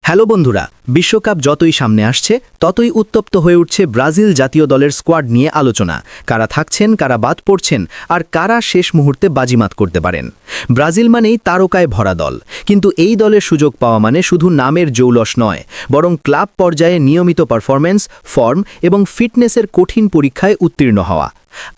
Hello বন্ধুরা, বিশ্বকাপ যতই সামনে আসছে ততই উত্তপ্ত হয়ে উঠছে ব্রাজিল জাতীয় দলের স্কোয়াড নিয়ে আলোচনা। কারা থাকছেন, কারা বাদ পড়ছেন, আর কারা শেষ মুহূর্তে বাজিমাত করতে পারেন। ব্রাজিল মানেই তারকায় ভরা দল, কিন্তু এই দলের সুযোগ পাওয়া মানে শুধু নামের জৌলস নয়, বরং ক্লাব পর্যায়ে নিয়মিত পারফরম্যান্স, ফর্ম এবং ফিটনেসের কঠিন পরীক্ষায় উত্তীর্ণ হওয়া।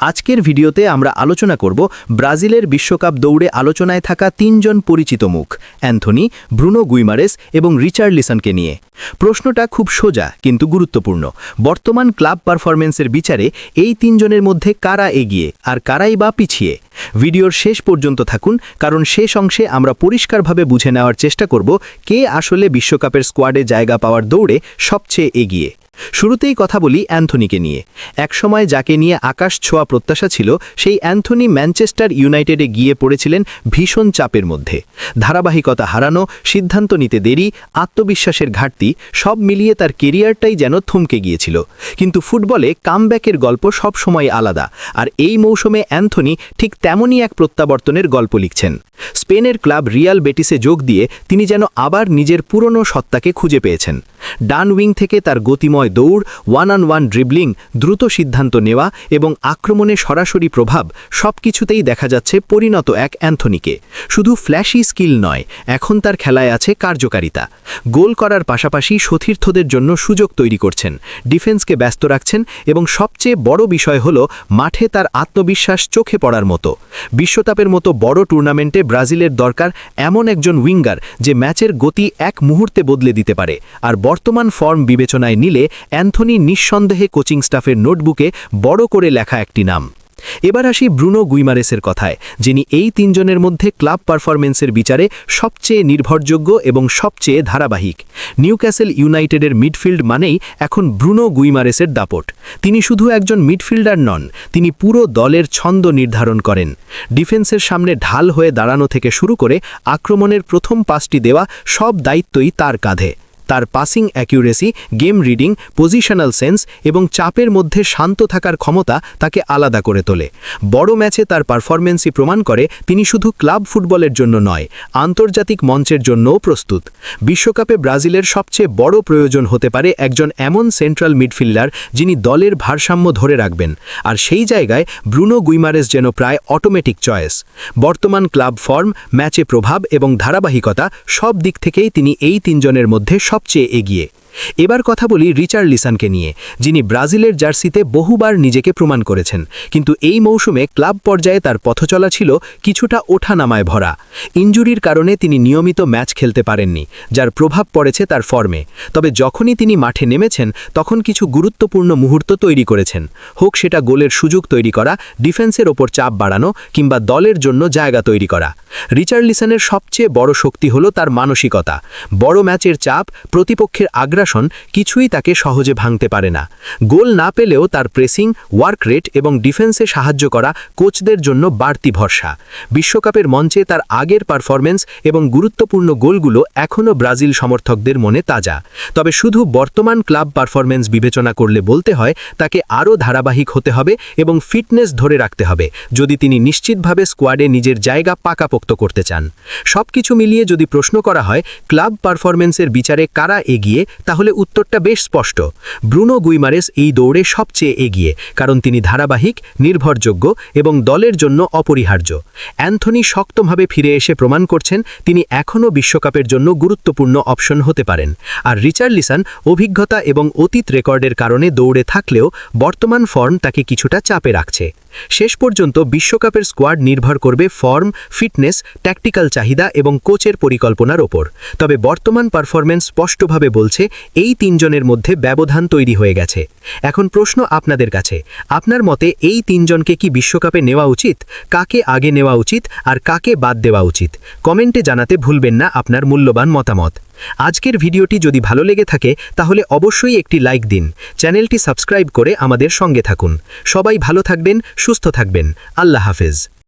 আজকের ভিডিওতে আমরা আলোচনা করব ব্রাজিলের বিশ্বকাপ দৌড়ে আলোচনায় থাকা তিনজন পরিচিত মুখ, অ্যান্থনি, ব্রুনো গুইমারেস এবং রিচার্লিসনকে নিয়ে। প্রশ্নটা খুব সোজা কিন্তু গুরুত্বপূর্ণ। বর্তমান ক্লাব পারফরম্যান্সের বিচারে এই তিনজনের মধ্যে কারা এগিয়ে আর কারাই বা পিছিয়ে? ভিডিওর শেষ পর্যন্ত থাকুন, কারণ শেষ অংশে আমরা পরিষ্কারভাবে বুঝে নেওয়ার চেষ্টা করব কে আসলে বিশ্বকাপের স্কোয়াডে জায়গা পাওয়ার দৌড়ে সবচেয়ে এগিয়ে। শুরুতেই কথা বলি অ্যান্থনিকে নিয়ে। একসময় যাকে নিয়ে আকাশ ছোঁয়া প্রত্যাশা ছিল, সেই অ্যান্থনি ম্যানচেস্টার ইউনাইটেডে গিয়ে পড়েছিলেন ভীষণ চাপের মধ্যে। ধারাবাহিকতা হারানো, সিদ্ধান্ত নিতে দেরি, আত্মবিশ্বাসের ঘাটতি, সব মিলিয়ে তার কেরিয়ারটাই যেন থমকে গিয়েছিল। কিন্তু ফুটবলে কামব্যাকের গল্প সবসময় আলাদা, আর এই মৌসুমে অ্যান্থনি ঠিক তেমনই এক প্রত্যাবর্তনের গল্প লিখছেন। স্পেনের ক্লাব রিয়াল বেটিসে যোগ দিয়ে তিনি যেন আবার নিজের পুরনো সত্তাকে খুঁজে পেয়েছেন। ডান উইং থেকে তার গতিময় দৌড়, ওয়ান-অন-ওয়ান ড্রিবলিং, দ্রুত সিদ্ধান্ত নেওয়া এবং আক্রমণে সরাসরি প্রভাব, সবকিছুতেই দেখা যাচ্ছে পরিণত এক অ্যান্থনিকে। শুধু ফ্ল্যাশি স্কিল নয়, এখন তার খেলায় আছে কার্যকারিতা। গোল করার পাশাপাশি সতীর্থদের জন্য সুযোগ তৈরি করছেন, ডিফেন্সকে ব্যস্ত রাখছেন এবং সবচেয়ে বড় বিষয় হল মাঠে তার আত্মবিশ্বাস চোখে পড়ার মতো। বিশ্বকাপের মতো বড় টুর্নামেন্টে ব্রাজিলের দরকার এমন একজন উইঙ্গার যে ম্যাচের গতি এক মুহূর্তে বদলে দিতে পারে। আর বর্তমান ফর্ম বিবেচনায় নিলে অ্যান্থনি নিঃসন্দেহে কোচিং স্টাফের নোটবুকে বড় করে লেখা একটি নাম। এবার আসি ব্রুনো গুইমারেসের কথায়, যিনি এই তিনজনের মধ্যে ক্লাব পারফরমেন্সের বিচারে সবচেয়ে নির্ভরযোগ্য এবং সবচেয়ে ধারাবাহিক। নিউক্যাসল ইউনাইটেডের মিডফিল্ড মানেই এখন ব্রুনো গুইমারেসের দাপট। তিনি শুধু একজন মিডফিল্ডার নন, তিনি পুরো দলের ছন্দ নির্ধারণ করেন। ডিফেন্সের সামনে ঢাল হয়ে দাঁড়ানো থেকে শুরু করে আক্রমণের প্রথম পাসটি দেওয়া, সব দায়িত্বই তার কাঁধে। তার passing accuracy, game reading, positional sense এবং চাপের মধ্যে শান্ত থাকার ক্ষমতা তাকে আলাদা করে তোলে। বড় ম্যাচে তার পারফরম্যান্সই প্রমাণ করে তিনি শুধু ক্লাব ফুটবলের জন্য নয়, আন্তর্জাতিক মঞ্চের জন্যও প্রস্তুত। বিশ্বকাপে ব্রাজিলের সবচেয়ে বড় প্রয়োজন হতে পারে একজন এমন সেন্ট্রাল মিডফিল্ডার যিনি দলের ভারসাম্য ধরে রাখবেন, আর সেই জায়গায় ব্রুনো গুইমারেস যেন প্রায় অটোমেটিক চয়েস। বর্তমান ক্লাব ফর্ম, ম্যাচে প্রভাব এবং ধারাবাহিকতা, সব দিক থেকেই তিনি এই তিনজনের মধ্যে সবচেয়ে এগিয়ে। এবার কথা বলি রিচার্লিসনকে নিয়ে, যিনি ব্রাজিলের জার্সিতে বহুবার নিজেকে প্রমাণ করেছেন, কিন্তু এই মৌসুমে ক্লাব পর্যায়ে তার পথচলা ছিল কিছুটা ওঠানামায় ভরা। ইনজুরির কারণে তিনি নিয়মিত ম্যাচ খেলতে পারেননি, যার প্রভাব পড়েছে তার ফর্মে। তবে যখনই তিনি মাঠে নেমেছেন তখন কিছু গুরুত্বপূর্ণ মুহূর্ত তৈরি করেছেন, হোক সেটা গোলের সুযোগ তৈরি করা, ডিফেন্সের ওপর চাপ বাড়ানো কিংবা দলের জন্য জায়গা তৈরি করা। রিচার্লিসনের সবচেয়ে বড় শক্তি হল তার মানসিকতা। বড় ম্যাচের চাপ, প্রতিপক্ষের আগ্রাসন কিছুই তাকে সহজে ভাঙতে পারে না। গোল না পেলেও তার প্রেসিং, ওয়ার্ক রেট এবং ডিফেন্সে সাহায্য করা কোচদের জন্য বাড়তি ভরসা। বিশ্বকাপের মঞ্চে তার আগের পারফরম্যান্স এবং গুরুত্বপূর্ণ গোলগুলো এখনও ব্রাজিল সমর্থকদের মনে তাজা। তবে শুধু বর্তমান ক্লাব পারফরম্যান্স বিবেচনা করলে বলতে হয় তাকে আরও ধারাবাহিক হতে হবে এবং ফিটনেস ধরে রাখতে হবে, যদি তিনি নিশ্চিতভাবে স্কোয়াডে নিজের জায়গা পাকাপোক্ত করতে চান। সবকিছু মিলিয়ে যদি প্রশ্ন করা হয় ক্লাব পারফরম্যান্সের বিচারে কারা এগিয়ে, তাহলে উত্তরটা বেশ স্পষ্ট। ব্রুনো গুইমারেস এই দৌড়ে সবচেয়ে এগিয়ে, কারণ তিনি ধারাবাহিক, নির্ভরযোগ্য এবং দলের জন্য অপরিহার্য। অ্যান্থনি শক্তভাবে ফিরে এসে প্রমাণ করছেন তিনি এখনও বিশ্বকাপের জন্য গুরুত্বপূর্ণ অপশন হতে পারেন। আর রিচার্লিসন অভিজ্ঞতা এবং অতীত রেকর্ডের কারণে দৌড়ে থাকলেও বর্তমান ফর্ম তাকে কিছুটা চাপে রাখছে। শেষ পর্যন্ত বিশ্বকাপের স্কোয়াড নির্ভর করবে ফর্ম, ফিটনেস, ট্যাকটিক্যাল চাহিদা এবং কোচের পরিকল্পনার ওপর। তবে বর্তমান পারফরম্যান্স স্পষ্টভাবে বলছে এই তিনজনের মধ্যে ব্যবধান তৈরি হয়ে গেছে। এখন প্রশ্ন আপনাদের কাছে, আপনার মতে এই তিনজনকে কি বিশ্বকাপে নেওয়া উচিত? কাকে আগে নেওয়া উচিত আর কাকে বাদ দেওয়া উচিত? কমেন্টে জানাতে ভুলবেন না আপনার মূল্যবান মতামত। আজকের ভিডিওটি যদি ভালো লেগে থাকে তাহলে অবশ্যই একটি লাইক দিন, চ্যানেলটি সাবস্ক্রাইব করে আমাদের সঙ্গে থাকুন। সবাই ভালো থাকবেন, সুস্থ থাকবেন। আল্লাহ হাফেজ।